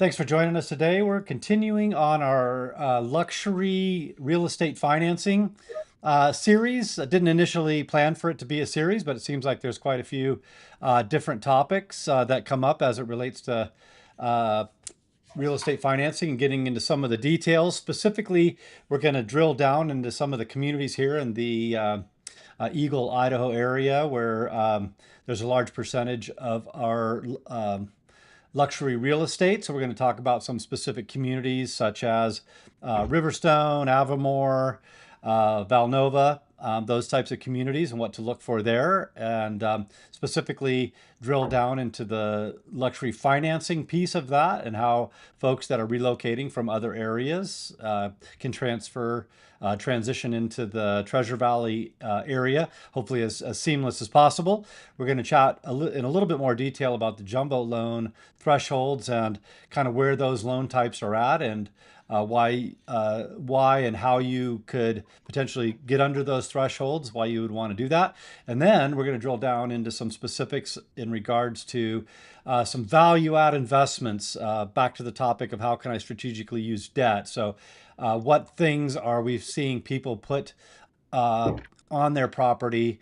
Thanks for joining us today. We're continuing on our luxury real estate financing series. I didn't initially plan for it to be a series, but it seems like there's quite a few different topics that come up as it relates to uh, real estate financing and getting into some of the details. Specifically, we're going to drill down into some of the communities here in the Eagle, Idaho area where there's a large percentage of our luxury real estate. So we're going to talk about some specific communities such as Riverstone, Avamore, Valnova, those types of communities and what to look for there, and specifically drill down into the luxury financing piece of that and how folks that are relocating from other areas can transition into the Treasure Valley area, hopefully as seamless as possible. We're going to chat in a little bit more detail about the jumbo loan thresholds and kind of where those loan types are at, and why and how you could potentially get under those thresholds, why you would want to do that. And then we're going to drill down into some specifics in regards to some value add investments, back to the topic of how can I strategically use debt. So what things are we seeing people put on their property,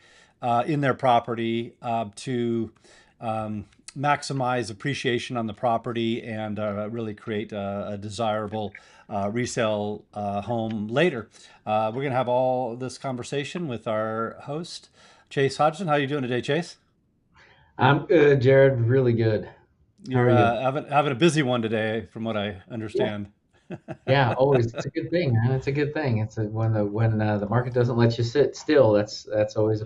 in their property, to maximize appreciation on the property and really create a desirable resale home later. We're going to have all this conversation with our host, Chase Hodgson. How are you doing today, Chase? I'm good, Jared. Really good. How You're are you? having a busy one today, from what I Yeah, understand. yeah. Always, it's a good thing, man. It's a good thing. When the market doesn't let you sit still, that's always a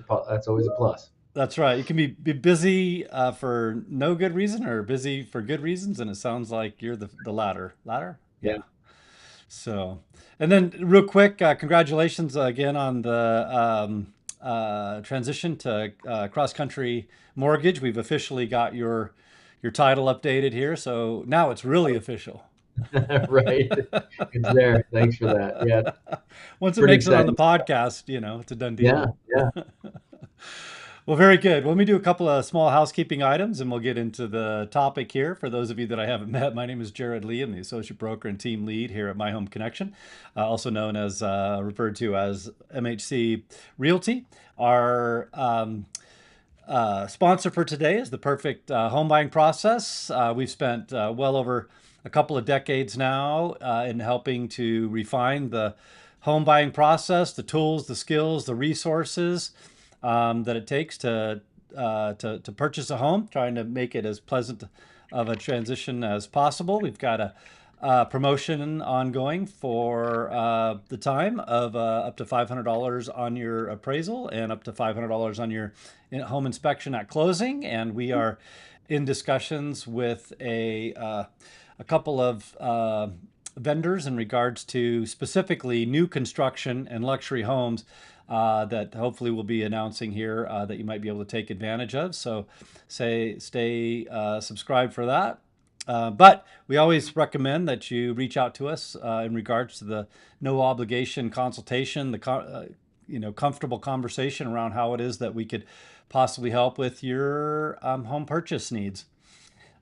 plus. That's right. You can be busy for no good reason or busy for good reasons, and it sounds like you're the latter. Latter? Yeah. Yeah. So, and then real quick, congratulations again on the transition to cross country mortgage. We've officially got your title updated here, so now it's really official. Right. It's there. Thanks for that. Yeah, Once it pretty makes it on the exciting. podcast, it's a done Yeah, deal. yeah. Well, very good. Well, let me do a couple of small housekeeping items and we'll get into the topic here. For those of you that I haven't met, my name is Jared Lee. I'm the associate broker and team lead here at My Home Connection, also known as, referred to as MHC Realty. Our sponsor for today is the perfect home buying process. We've spent well over a couple of decades now in helping to refine the home buying process, the tools, the skills, the resources that it takes to purchase a home, trying to make it as pleasant of a transition as possible. We've got a promotion ongoing for the time of up to $500 on your appraisal and up to $500 on your home inspection at closing. And we are in discussions with a couple of vendors in regards to specifically new construction and luxury homes that hopefully we'll be announcing here that you might be able to take advantage of. So stay subscribed for that. But we always recommend that you reach out to us in regards to the no obligation consultation, comfortable conversation around how it is that we could possibly help with your home purchase needs.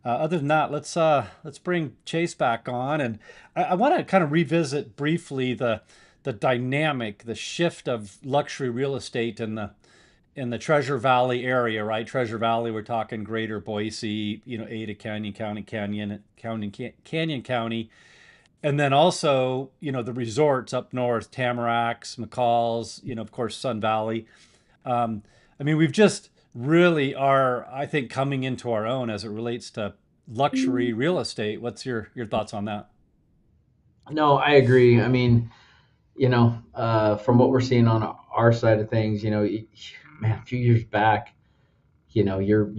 Other than that, let's bring Chase back on, and I want to kind of revisit briefly the dynamic, the shift of luxury real estate in the Treasure Valley area, right? Treasure Valley, we're talking Greater Boise, Ada Canyon County, Canyon County, and then also the resorts up north, Tamaracks, McCalls, of course Sun Valley. I mean, we've just really are, I think, coming into our own as it relates to luxury real estate. What's your thoughts on that? No, I agree. I mean, from what we're seeing on our side of things, man, a few years back, your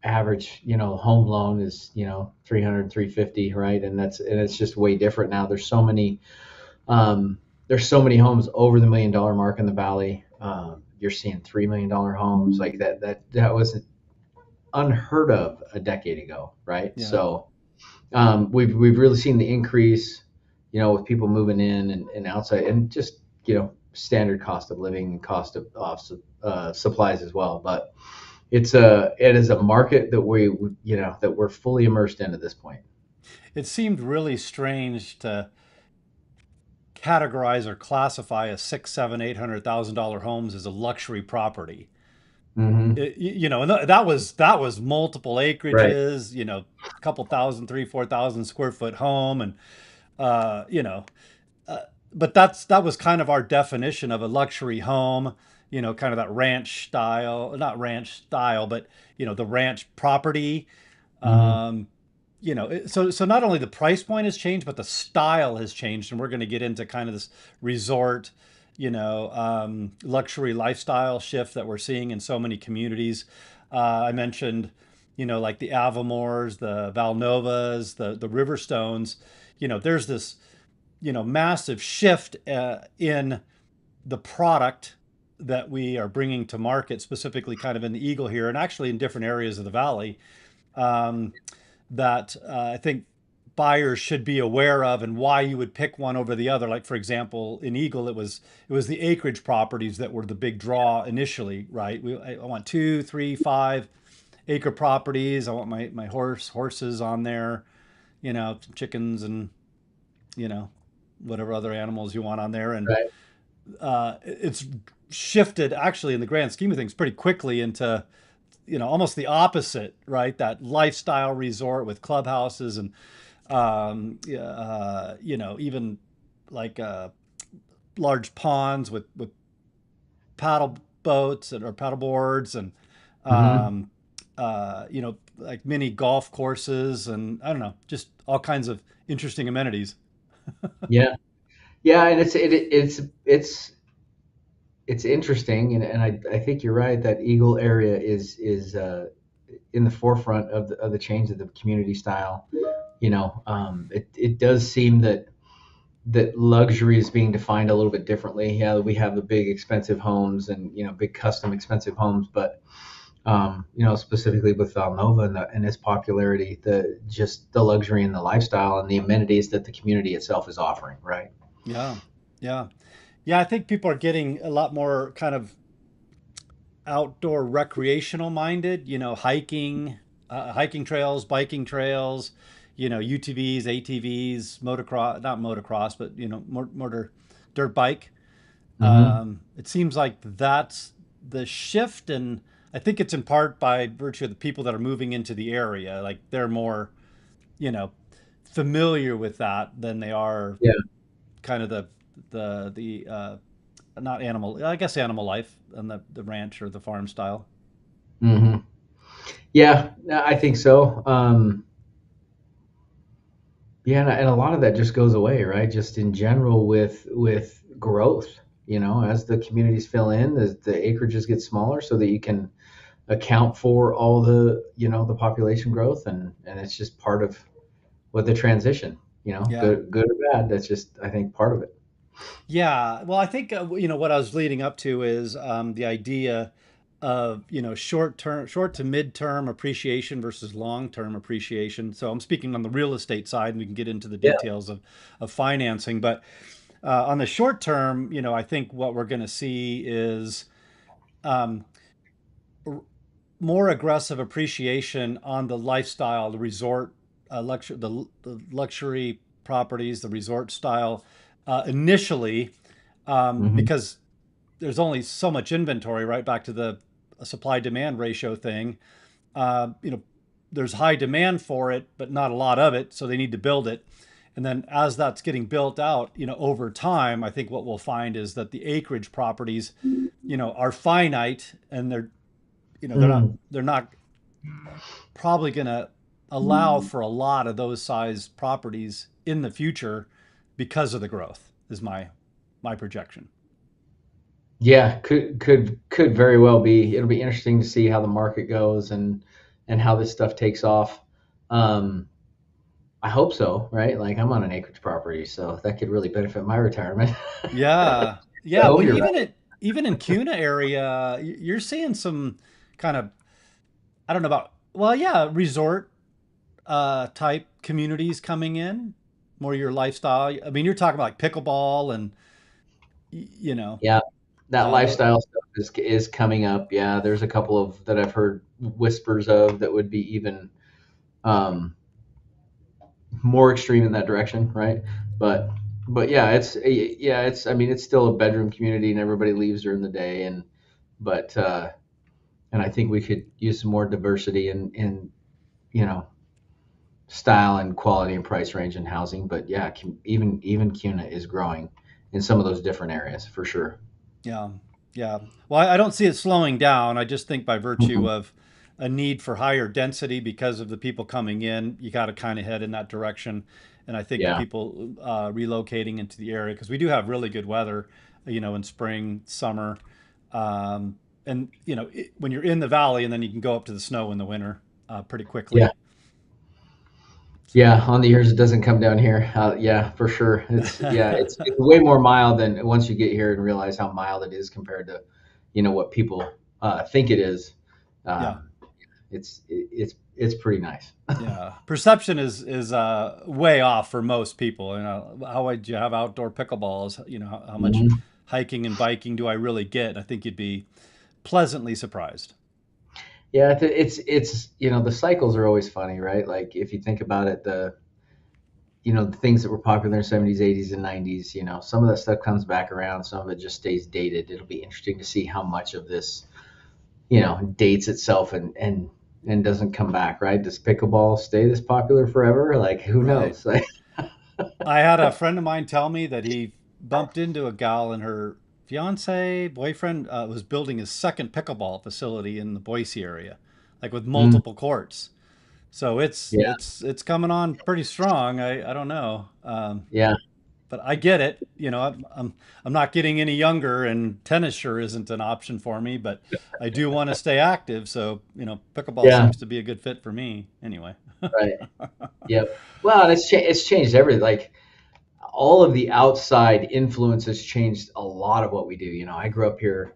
average, home loan is, 300, 350, right? And it's just way different now. There's so many homes over the $1 million mark in the valley. You're seeing $3 million homes like that. That was unheard of a decade ago, right? Yeah. So we've really seen the increase, with people moving in and outside, and just standard cost of living and cost of supplies as well. But it is a market that we're fully immersed in at this point. it seemed really strange to categorize or classify a six, seven, $800,000 homes as a luxury property. Hmm. And that was multiple Right. acreages, a couple thousand, 3, 4,000 square foot home, and uh, you know, uh, but that was kind of our definition of a luxury home. Kind of that ranch style, not ranch style, but the ranch property. Hmm. Um, so not only the price point has changed, but the style has changed, and we're going to get into kind of this resort, luxury lifestyle shift that we're seeing in so many communities. I mentioned, like the Avamores, the Valnovas, the Riverstones. There's this, massive shift in the product that we are bringing to market, specifically kind of in the Eagle here, and actually in different areas of the valley, um, that I think buyers should be aware of, and why you would pick one over the other. Like for example, in Eagle, it was the acreage properties that were the big draw initially, right? I want 2, 3, 5 acre properties. I want my horses on there, some chickens and you know whatever other animals you want on there, and Right. it's shifted actually in the grand scheme of things pretty quickly into almost the opposite, right? That lifestyle resort with clubhouses and even like large ponds with paddle boats or paddle boards, and Hmm. um, like mini golf courses, and I don't know, just all kinds of interesting amenities. Yeah. Yeah, and it's interesting, and I think you're right that Eagle area is in the forefront of the change of the community style. It does seem that luxury is being defined a little bit differently. Yeah, we have the big expensive homes and big custom expensive homes, but specifically with Valnova and its popularity, the luxury and the lifestyle and the amenities that the community itself is offering, right? Yeah, yeah, yeah. I think people are getting a lot more kind of outdoor recreational minded, hiking trails, biking trails, UTVs, ATVs, motocross, not motocross, but, motor, dirt bike. Hmm. It seems like that's the shift. And I think it's in part by virtue of the people that are moving into the area. Like they're more, you know, familiar with that than they are Yeah. kind of the not animal, I guess animal life and the ranch or the farm style. Hmm. Yeah, no, I think so. Yeah, and a lot of that just goes away, right? Just in general with growth, as the communities fill in, the acreages get smaller so that you can account for all the population growth, and it's just part of what the transition, Yeah. good or bad. That's just, I think, part of it. Yeah, well, I think what I was leading up to is the idea of short to mid term appreciation versus long term appreciation. So I'm speaking on the real estate side, and we can get into the Yeah. details of financing. But on the short term, I think what we're going to see is um, more aggressive appreciation on the lifestyle, the resort, the luxury properties, the resort style initially, Hmm. because there's only so much inventory. Right back to the supply demand ratio thing. Uh, you know, there's high demand for it, but not a lot of it, so they need to build it. And then as that's getting built out, over time, I think what we'll find is that the acreage properties, are finite, and they're not Mm. they're not probably going to allow for a lot of those size properties in the future because of the growth is my projection. Yeah, could very well be. It'll be interesting to see how the market goes and how this stuff takes off. Um, I hope so, right? Like I'm on an acreage property, so that could really benefit my retirement. Yeah. I Yeah, hope well, you're even in Kuna area, you're seeing some kind of, I don't know about, well, yeah, resort type communities coming in, more your lifestyle. I mean, you're talking about like pickleball and y- you know, Yeah, that the lifestyle stuff is coming up. Yeah, there's a couple of that I've heard whispers of that would be even um, more extreme in that direction, right? But yeah, it's I mean it's still a bedroom community and everybody leaves during the day but and I think we could use some more diversity in you know style and quality and price range in housing. But yeah, even CUNA is growing in some of those different areas for sure. Yeah, yeah. Well, I don't see it slowing down. I just think by virtue Mhm. of a need for higher density because of the people coming in, you got to kind of head in that direction. And I think the Yeah, people relocating into the area, because we do have really good weather, in spring, summer, and when you're in the valley, and then you can go up to the snow in the winter pretty yeah, quickly. So, yeah. On the years it doesn't come down here. Yeah, for sure. It's way more mild than once you get here and realize how mild it is compared to, what people think it is. yeah. Um, it's pretty nice. Yeah, perception is way off for most people. How would you have outdoor pickleballs? How much Mhm. hiking and biking do I really get? I think you'd be pleasantly surprised. Yeah, it's the cycles are always funny, right? Like if you think about it, the things that were popular in the 70s, 80s, and 90s, some of that stuff comes back around, some of it just stays dated. It'll be interesting to see how much of this, dates itself and doesn't come back, right? Does pickleball stay this popular forever? Like, who Right. knows? Like, I had a friend of mine tell me that he bumped into a gal and her fiance, boyfriend, was building his second pickleball facility in the Boise area, like with mm, multiple courts. So it's yeah, it's it's coming on pretty strong. I don't know. yeah, But I get it. I'm not getting any younger, and tennis sure isn't an option for me. But I do want to stay active, so pickleball yeah, seems to be a good fit for me anyway. right. Yep. Well, and it's changed everything. Like all of the outside influences changed a lot of what we do. I grew up here.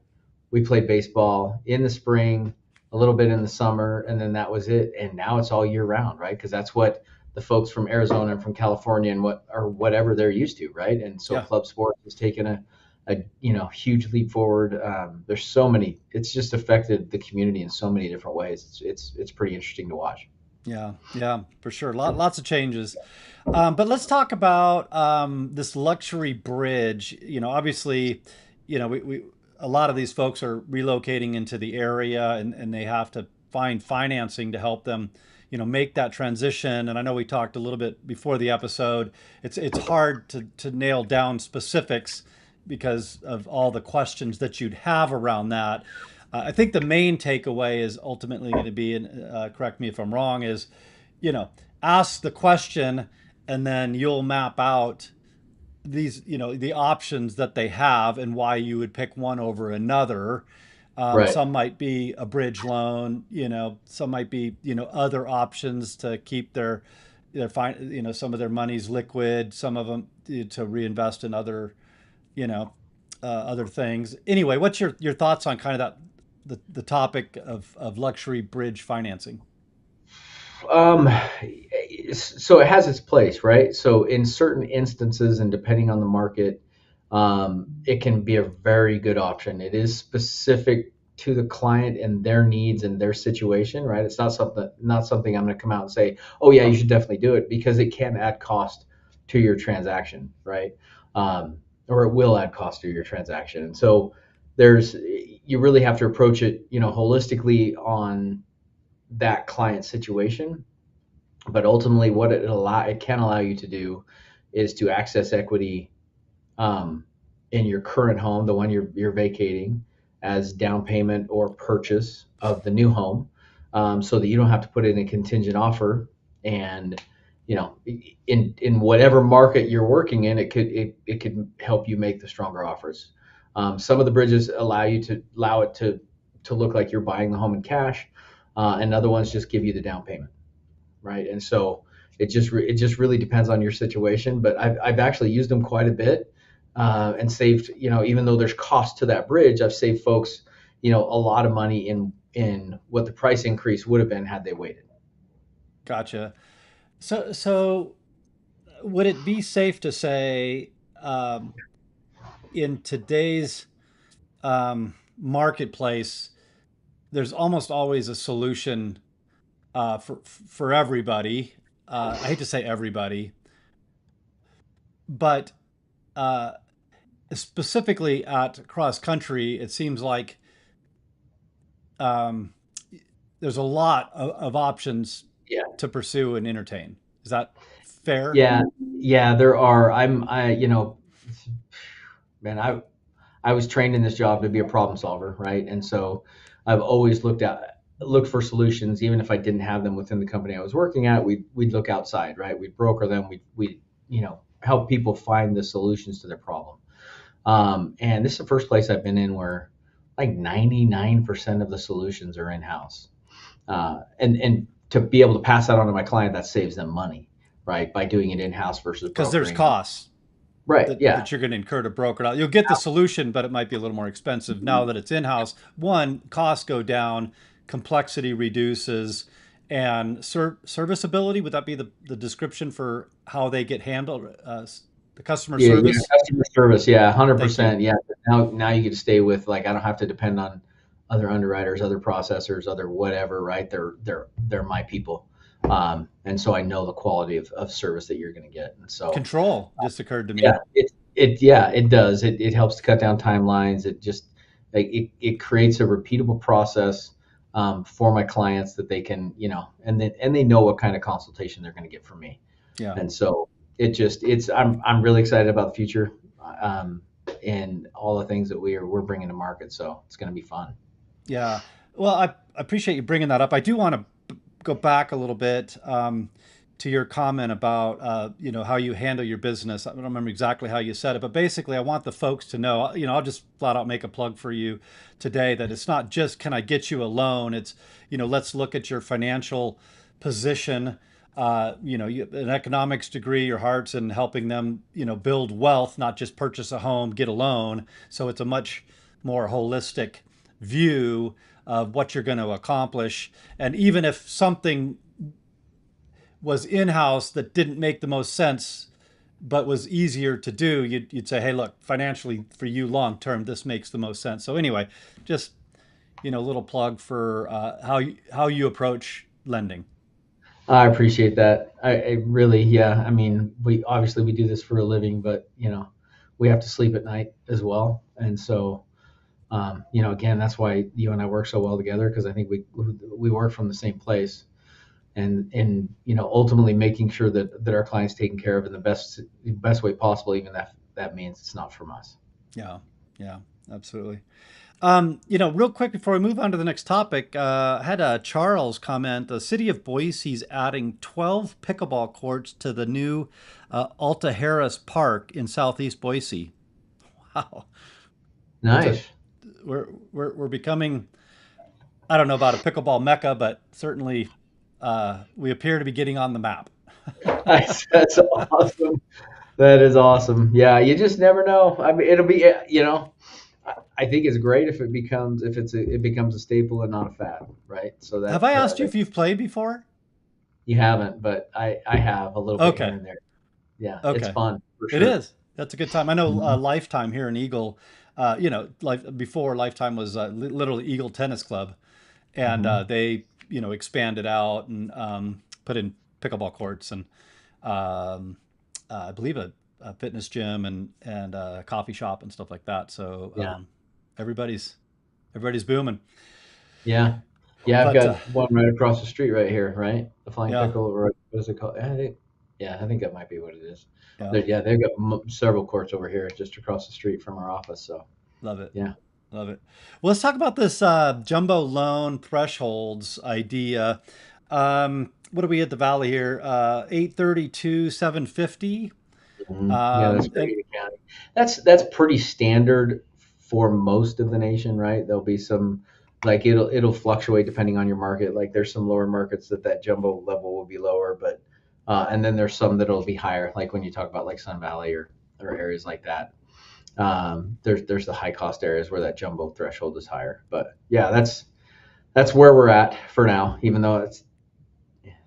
We played baseball in the spring, a little bit in the summer, and then that was it. And now it's all year round, right? Because that's what the folks from Arizona and from California and whatever they're used to, right? And so Yeah, club sports has taken a huge leap forward. There's so many. It's just affected the community in so many different ways. It's pretty interesting to watch. yeah, yeah, for sure. Lots of changes. But let's talk about this luxury bridge. Obviously, we a lot of these folks are relocating into the area, and they have to find financing to help them, make that transition. And I know we talked a little bit before the episode. It's hard to nail down specifics because of all the questions that you'd have around that. I think the main takeaway is ultimately going to be, and correct me if I'm wrong, is you know ask the question and then you'll map out these the options that they have and why you would pick one over another. Right. Some might be a bridge loan, some might be other options to keep their fine, some of their money's liquid, some of them to reinvest in other other things. Anyway, what's your thoughts on kind of that the topic of luxury bridge financing? Um, so it has its place, right? So in certain instances, and depending on the market, it can be a very good option. It is specific to the client and their needs and their situation, right? It's not something I'm going to come out and say, oh yeah, you should definitely do it because it can add cost to your transaction, right? Or it will add cost to your transaction, and so there's you really have to approach it, holistically on that client situation. But ultimately, what it can allow you to do is to access equity um, in your current home, the one you're vacating, as down payment or purchase of the new home, so that you don't have to put in a contingent offer. And in whatever market you're working in, it could help you make the stronger offers. Some of the bridges allow it to look like you're buying the home in cash, and other ones just give you the down payment, right? And so it just really depends on your situation. But I've actually used them quite a bit, and saved. Even though there's cost to that bridge, I've saved folks a lot of money in what the price increase would have been had they waited. Gotcha. So would it be safe to say, in today's marketplace, there's almost always a solution for everybody. I hate to say everybody, but uh, specifically at cross country, it seems like um, there's a lot of options Yeah. to pursue and entertain. Is that fair? Yeah. Yeah, there are. You know, man, I was trained in this job to be a problem solver, right? And so I've always looked for solutions, even if I didn't have them within the company I was working at. We'd look outside, right? We'd broker them. We help people find the solutions to their problem. And this is the first place I've been in where like 99% of the solutions are in house. And to be able to pass that on to my client, that saves them money, right? By doing it in house versus Because there's brokering. costs Right. that Yeah. you're going to incur to broker it out. You'll get the solution, but it might be a little more expensive now that it's in house. One, costs go down, complexity reduces, and serviceability. Would that be the description for how they get handled? The customer Yeah, yeah, service. customer service, yeah, Thank you. 100%. Yeah. Now you get to stay with like I don't have to depend on other underwriters, other processors, other whatever, right? They're my people. And so I know the quality of service that you're going to get. And so Control just occurred to yeah, me. it does. It helps to cut down timelines. It just like it creates a repeatable process for my clients that they can, and they know what kind of consultation they're going to get from me. Yeah. And so I'm really excited about the future, um, and all the things that we're bringing to market. So it's going to be fun. Yeah. Well, I appreciate you bringing that up. I do want to go back a little bit to your comment about how you handle your business. I don't remember exactly how you said it, but basically, I want the folks to know. I'll just flat out make a plug for you today that it's not just can I get you a loan. It's let's look at your financial position. An economics degree, your heart's in helping them, build wealth, not just purchase a home, get a loan. So it's a much more holistic view of what you're going to accomplish. And even if something was in house that didn't make the most sense, but was easier to do, you'd say, hey, look, financially for you long term, this makes the most sense. So, anyway, just, a little plug for how you approach lending. I appreciate that. I really, yeah. I mean, we do this for a living, but we have to sleep at night as well. And so, again, that's why you and I work so well together because I think we work from the same place, and ultimately making sure that our clients taken care of in the best way possible, even that means it's not from us. Yeah, yeah, absolutely. Real quick before we move on to the next topic, I had a Charles comment. The city of Boise is adding 12 pickleball courts to the new Alta Harris Park in southeast Boise. Wow, it's a Nice. we're becoming. I don't know about a pickleball mecca, but certainly we appear to be getting on the map. Nice. That's awesome. That is awesome. Yeah, you just never know. I mean, it'll be, I think it's great if it becomes a staple and not a fad, right? So Have I asked you that if you've played before? you haven't, but I have a little bit here Okay, and there. Yeah, it's okay. fun for It sure. is. That's a good time. I know Mhm. Lifetime here in Eagle. Before Lifetime was literally Eagle Tennis Club, and Mhm. they expanded out and put in pickleball courts and um, I believe a fitness gym and a coffee shop and stuff like that. So Yeah, everybody's booming. yeah, yeah. I've But got one right across the street right here, right? The Flying yeah, Pickle, or what is it called? Yeah, I think that might be what it is. yeah, Yeah, they've got several courts over here just across the street from our office. So love it. yeah. Love it. Well, let's talk about this jumbo loan thresholds idea. What do we at the Valley here? 832, 750. Yeah, that's And Great County. That's pretty standard for most of the nation, right? There'll be some like it'll fluctuate depending on your market. Like there's some lower markets that jumbo level will be lower, but and then there's some that'll be higher. Like when you talk about like Sun Valley or areas like that. There's the high cost areas where that jumbo threshold is higher. But yeah, that's where we're at for now. Even though it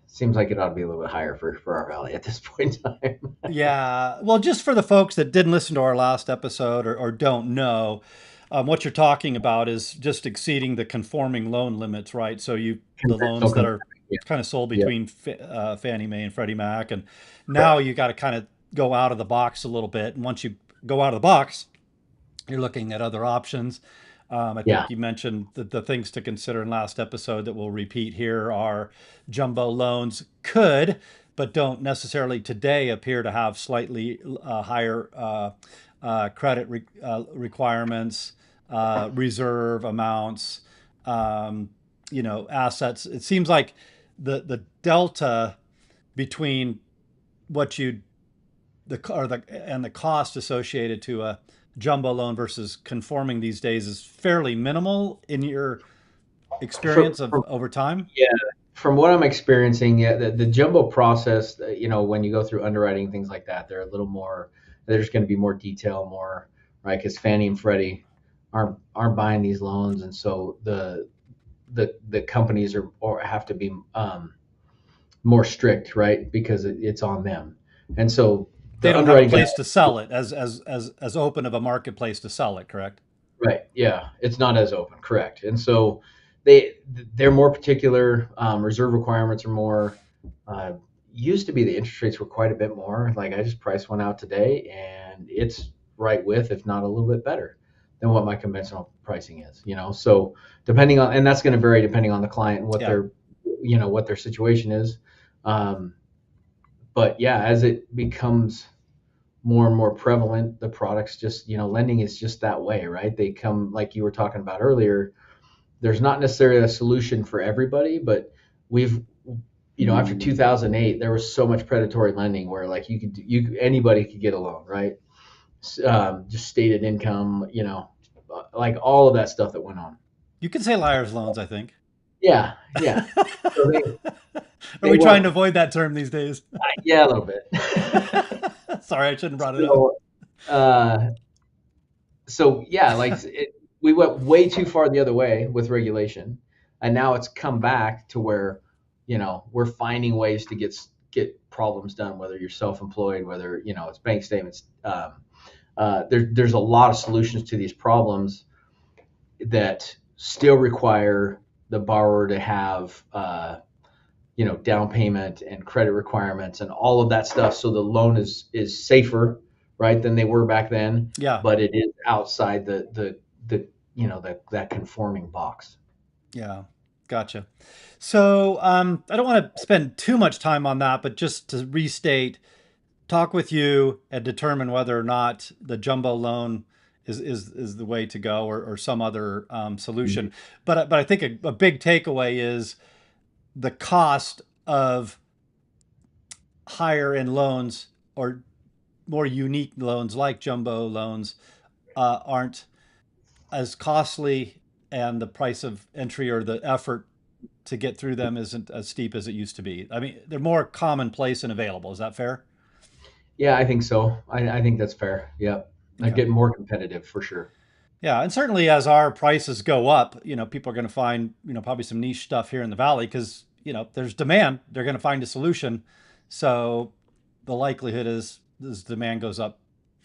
seems like it ought to be a little bit higher for our valley at this point in time. yeah, well, just for the folks that didn't listen to our last episode or don't know, what you're talking about is just exceeding the conforming loan limits, right? So the loans Conventional that are conforming. Yeah. It's kind of sold Yeah. between Fannie Mae and Freddie Mac, and now Correct. you got to kind of go out of the box a little bit. And once you go out of the box, you're looking at other options. I Yeah. think you mentioned the things to consider in last episode that we'll repeat here are jumbo loans could, but don't necessarily today appear to have slightly higher credit requirements, reserve amounts, um, assets. It seems like the delta between what you the cost associated to a jumbo loan versus conforming these days is fairly minimal in your From, experience of from over time. yeah, from what I'm experiencing, yeah, the jumbo process, when you go through underwriting things like that, they're a little more. There's going to be more detail, more right, because Fannie and Freddie aren't buying these loans, and so the companies are or have to be more strict, right, because it's on them, and so They the don't have a underwriting guy. place to sell it as open of a marketplace to sell it, correct? Right. Yeah. It's not as open. Correct. And so they they're more particular. Reserve requirements are more. Uh, Used to be the interest rates were quite a bit more. Like I just priced one out today, and it's right with, if not a little bit better than what my conventional pricing is. So depending on, and that's going to vary depending on the client and what Yeah. their situation is. Um, but yeah, as it becomes more and more prevalent, the products just, lending is just that way, right? They come, like you were talking about earlier, there's not necessarily a solution for everybody, but we've, after 2008, there was so much predatory lending where like anybody could get a loan, right? Just stated income, like all of that stuff that went on. You can say liar's loans, I think. Yeah. Yeah. So Are they we trying to went, avoid that term these days? yeah, a little bit. Sorry, I shouldn't have brought it up. so, uh, so yeah, we went way too far the other way with regulation, and now it's come back to where, we're finding ways to get problems done. Whether you're self-employed, whether it's bank statements, there's a lot of solutions to these problems that still require the borrower to have down payment and credit requirements and all of that stuff. So the loan is safer, right, than they were back then, Yeah. but it is outside that conforming box. Yeah. Gotcha. So I don't want to spend too much time on that, but just to restate, talk with you and determine whether or not the jumbo loan is the way to go, or some other Mhm. solution. But I think a big takeaway is the cost of higher end loans or more unique loans like jumbo loans aren't as costly, and the price of entry or the effort to get through them isn't as steep as it used to be. I mean, they're more commonplace and available. Is that fair? Yeah, I think so. I think that's fair. Yep. They're Okay. getting more competitive for sure. Yeah, and certainly as our prices go up, people are going to find, probably some niche stuff here in the valley because, there's demand. They're going to find a solution. So the likelihood is as demand goes up,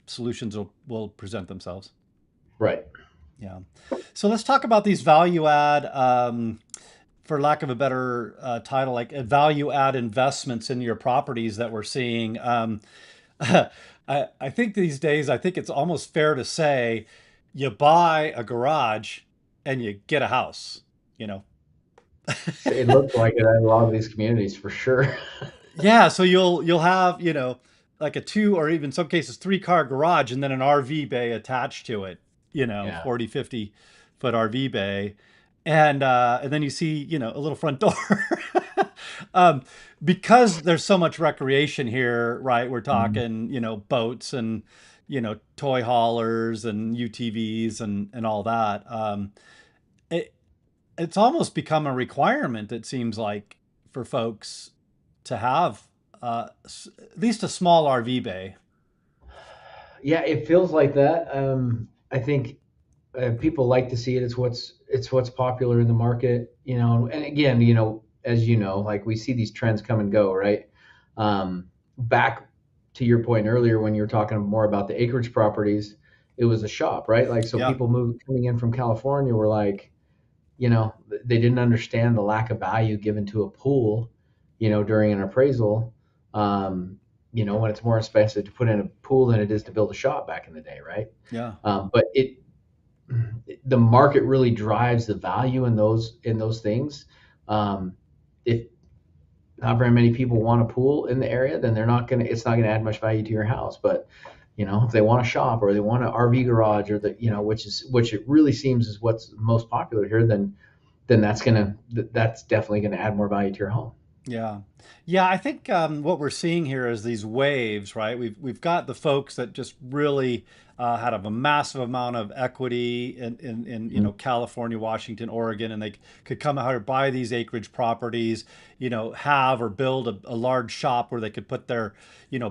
solutions will present themselves. Right. Yeah. So let's talk about these value add, for lack of a better title, like value add investments in your properties that we're seeing. I think these days, I think it's almost fair to say you buy a garage and you get a house, you know? So it looks like it in a lot of these communities for sure. Yeah, so you'll have, like a two or even some cases 3 car garage and then an RV bay attached to it, Yeah. 40, 50 foot RV bay. And then you see, a little front door. um, because there's so much recreation here, right? We're Mhm. talking, boats and, toy haulers and UTVs and all that. It, it's almost become a requirement, it seems like, for folks to have at least a small RV bay. Yeah, it feels like that. I think people like to see it. It's what's popular in the market, And again, as you know, like we see these trends come and go, right? Back to your point earlier when you were talking more about the acreage properties, it was a shop, right? Like so, Yeah. people coming in from California were like, they didn't understand the lack of value given to a pool, during an appraisal. When it's more expensive to put in a pool than it is to build a shop back in the day, right? Yeah. But the market really drives the value in those things. If not very many people want a pool in the area, then it's not gonna add much value to your house. But if they want a shop or they want an RV garage, or which it really seems is what's most popular here, then that's definitely gonna add more value to your home. Yeah. Yeah, I think what we're seeing here is these waves, right? We've got the folks that just really had a massive amount of equity in Mhm. California, Washington, Oregon, and they could come out here, buy these acreage properties, have or build a large shop where they could put their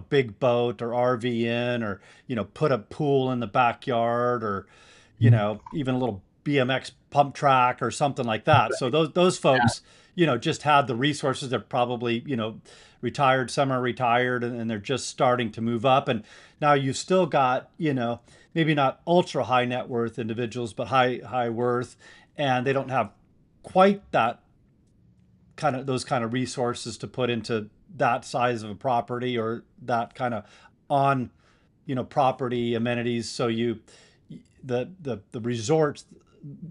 big boat or RV in, or put a pool in the backyard, or even a little BMX pump track or something like that. So those folks, just had the resources. They're probably, retired, some are retired, and they're just starting to move up. And now you've still got, maybe not ultra high net worth individuals, but high worth, and they don't have quite those kind of resources to put into that size of a property, or that kind of on property amenities. So the resorts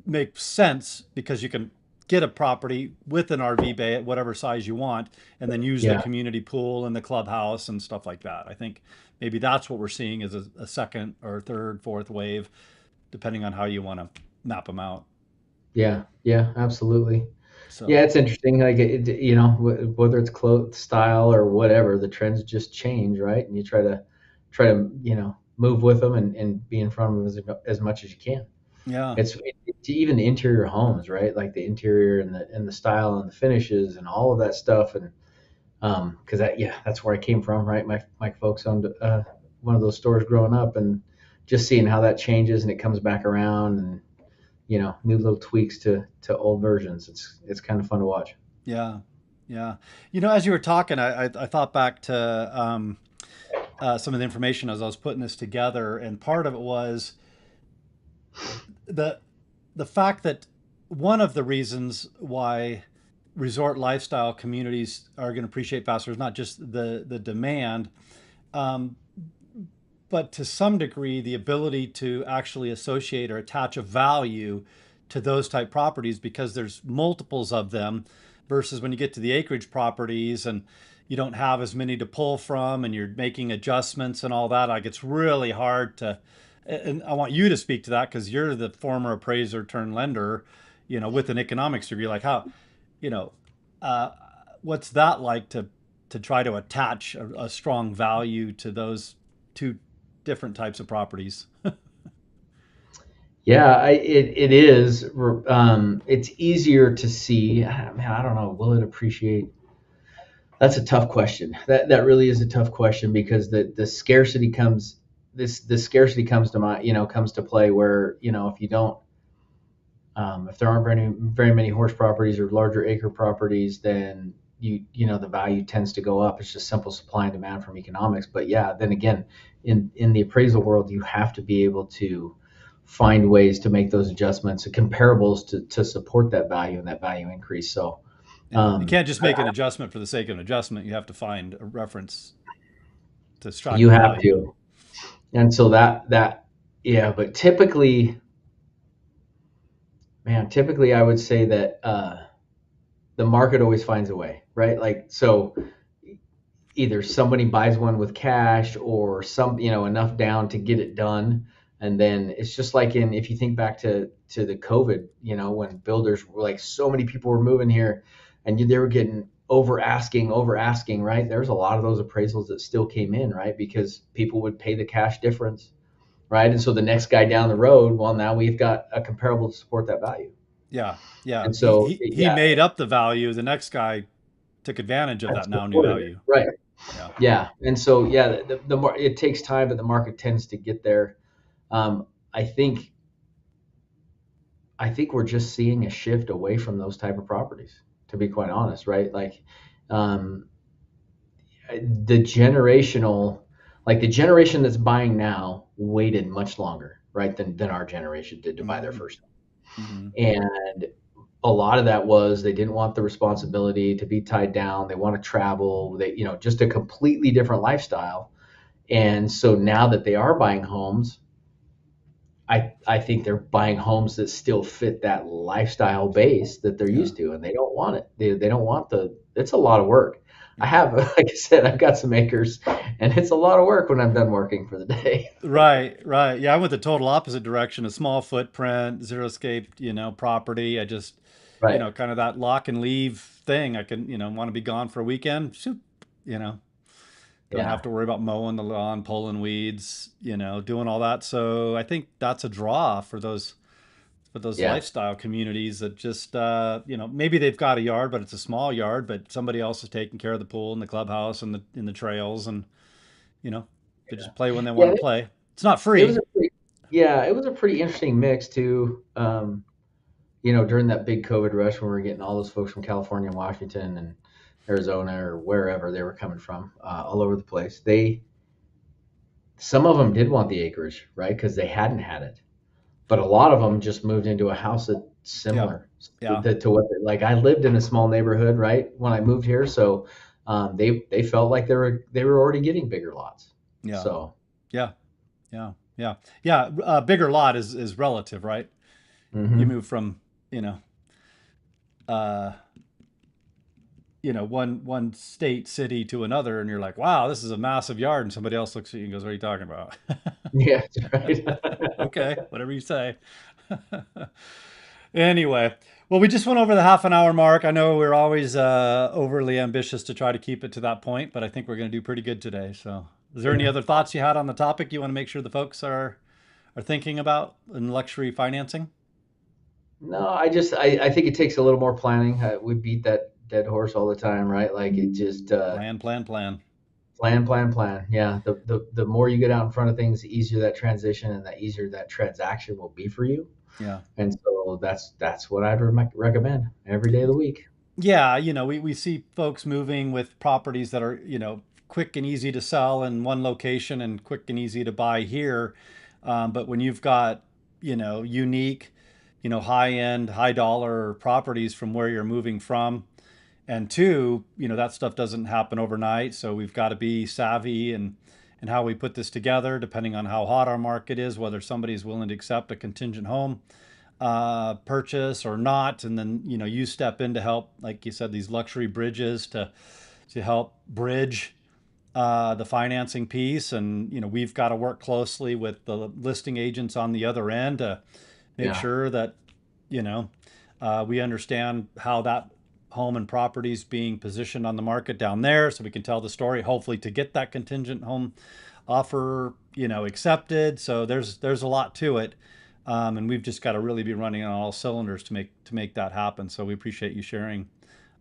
make sense because you can get a property with an RV bay at whatever size you want, and then use the Yeah, community pool and the clubhouse and stuff like that. I think maybe that's what we're seeing is a second or third, fourth wave, depending on how you want to map them out. yeah, yeah, absolutely. Yeah, So it's interesting. Like whether it's clothes style or whatever, the trends just change, right? And you try to move with them and be in front of them as much as you can. yeah, It's even the interior homes, right? Like the interior and the style and the finishes and all of that stuff. And because that's where I came from, right? My folks owned one of those stores growing up, and just seeing how that changes and it comes back around, and new little tweaks to old versions. It's kind of fun to watch. yeah, yeah. As you were talking, I thought back to some of the information as I was putting this together, and part of it was the the fact that one of the reasons why resort lifestyle communities are going to appreciate faster is not just the demand, um, but to some degree the ability to actually associate or attach a value to those type properties, because there's multiples of them, versus when you get to the acreage properties and you don't have as many to pull from, and you're making adjustments and all that. Like, it's really hard to, and I want you to speak to that because you're the former appraiser turned lender, with an economics degree. Like, how, you know uh, what's that like to try to attach a strong value to those two different types of properties? Yeah, it is. It's easier to see. Man, I don't know. Will it appreciate? That's a tough question. That really is a tough question, because the scarcity comes the scarcity comes to comes to play, where if you don't if there aren't very many horse properties or larger acre properties, then the value tends to go up. It's just simple supply and demand from economics. But yeah, then again, in the appraisal world, you have to be able to find ways to make those adjustments, comparables to support that value and that value increase. So Yeah, you um, can't just make an adjustment for the sake of an adjustment. You have to find a reference to extract you the have value. to, and so that yeah. But typically, I would say that the market always finds a way, right? Like, so either somebody buys one with cash, or enough down to get it done. And then it's just like, if you think back to the COVID, when builders were like, so many people were moving here, and they were getting over asking, right? There's a lot of those appraisals that still came in, right? Because people would pay the cash difference, right? And so the next guy down the road, well, now we've got a comparable to support that value. Yeah, yeah. And He so he he yeah, made up the value. The next guy took advantage of I that now new supported it, value. right? Yeah, Yeah, and so yeah, it takes time, but the market tends to get there. Um, I think I think we're just seeing a shift away from those type of properties, to be quite honest, right? Like, um, the the generation that's buying now waited much longer, right, than our generation did to buy their hmm first home. hmm And a lot of that was they didn't want the responsibility to be tied down. They want to travel. They, just a completely different lifestyle. And so now that they are buying homes, I think they're buying homes that still fit that lifestyle base that they're Yeah. used to, and they don't want it. They don't want it's a lot of work. I Yeah. have, like I said, I've got some acres, and it's a lot of work when I'm done working for the day. Right, right. Yeah, I went the total opposite direction, a small footprint, zero scape, property. I just, Right. kind of that lock and leave thing. I can, want to be gone for a weekend. Shoot, you know, don't have Yeah. to worry about mowing the lawn, pulling weeds, doing all that. So I think that's a draw for those Yeah. lifestyle communities that just, maybe they've got a yard, but it's a small yard, but somebody else is taking care of the pool and the clubhouse and the trails, and you know, they just play when they want Yeah. to play. It's not It was free. a pretty, yeah, it was a pretty interesting mix too. During that big COVID rush when we were getting all those folks from California and Washington and Arizona or wherever they were coming from, all over the place. Some of them did want the acreage, right? Because they hadn't had it, but a lot of them just moved into a house that's Yeah. similar Yeah. to what, like I lived in a small neighborhood, right, when I moved here, so they felt like they were already getting bigger lots. Yeah. So, Yeah. Yeah. Yeah. Yeah. Bigger lot is relative, right? You hmm move from, you know, uh, one state, city to another, and you're like, wow, this is a massive yard. And somebody else looks at you and goes, what are you talking about? yeah, that's right. Okay, whatever you say. Anyway, well, we just went over the half an hour mark. I know we're always overly ambitious to try to keep it to that point, but I think we're going to do pretty good today. So, is there any Yeah. other thoughts you had on the topic you want to make sure the folks are thinking about in luxury financing? No, I think it takes a little more planning. We beat that dead horse all the time, right? Like it just Plan, plan, plan. plan, plan, plan. Yeah, the more you get out in front of things, the easier that transition and the easier that transaction will be for you. Yeah. And so that's what I'd recommend every day of the week. Yeah, we see folks moving with properties that are, quick and easy to sell in one location and quick and easy to buy here. But when you've got, unique, high end, high dollar properties from where you're moving from, and two, that stuff doesn't happen overnight. So we've got to be savvy and how we put this together, depending on how hot our market is, whether somebody's willing to accept a contingent home purchase or not, and then you step in to help, like you said, these luxury bridges to help bridge the financing piece, and we've got to work closely with the listing agents on the other end to make Yeah, sure that you know we understand how that home and property is being positioned on the market down there, so we can tell the story, hopefully to get that contingent home offer accepted. So there's a lot to it, and we've just got to really be running on all cylinders to make that happen. So we appreciate you sharing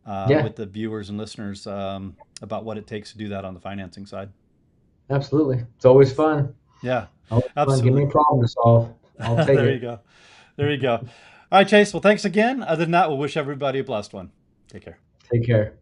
yeah, with the viewers and listeners about what it takes to do that on the financing side. absolutely. It's always fun. Yeah, Always fun. Give me a absolutely. problem to solve. I'll take There you it. go. There you go. All right, Chase. Well, thanks again. Other than that, we'll wish everybody a blessed one. Take care. Take care.